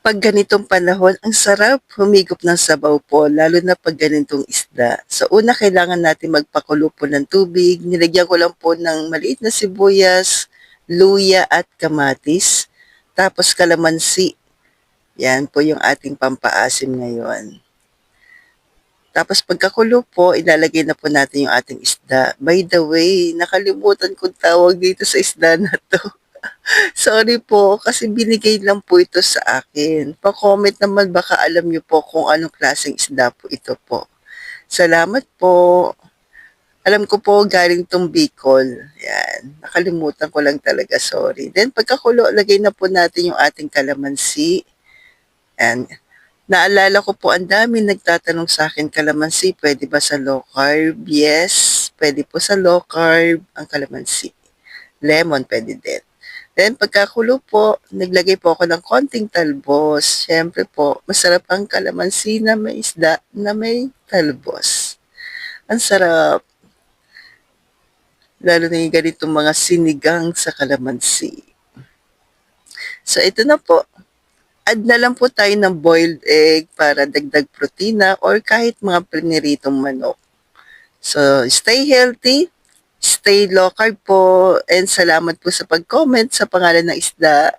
'Pag ganitong panahon, ang sarap humigop ng sabaw po, lalo na 'pag ganitong isda. Sa una, kailangan natin magpakulo po ng tubig. Nilagyan ko lang po ng maliit na sibuyas, luya at kamatis, tapos kalamansi. Yan po yung ating pampaasim ngayon. Tapos pagkakulo po, ilalagay na po natin yung ating isda. By the way, nakalimutan kong tawag dito sa isda na 'to. Sorry po, kasi binigay lang po ito sa akin. Pa-comment naman baka alam niyo po kung anong klaseng isda po ito po. Salamat po. Alam ko po galing 'tong Bicol. Yan, nakalimutan ko lang talaga, sorry. Then pagkakulo, lagay na po natin yung ating kalamansi. And naalala ko po ang daming nagtatanong sa akin, kalamansi puwede ba sa low carb? Yes, puwede po sa low carb ang kalamansi. Lemon puwede din. Then pagkakulo po, naglagay po ako ng konting talbos. Siyempre po, masarap ang kalamansi na may isda na may talbos. Ang sarap, lalo na yung ganitong mga sinigang sa kalamansi. So ito na po, add na lang po tayo ng boiled egg para dagdag protina or kahit mga priniritong manok. So stay healthy, stay low carb po, and salamat po sa pag-comment sa pangalan ng isda.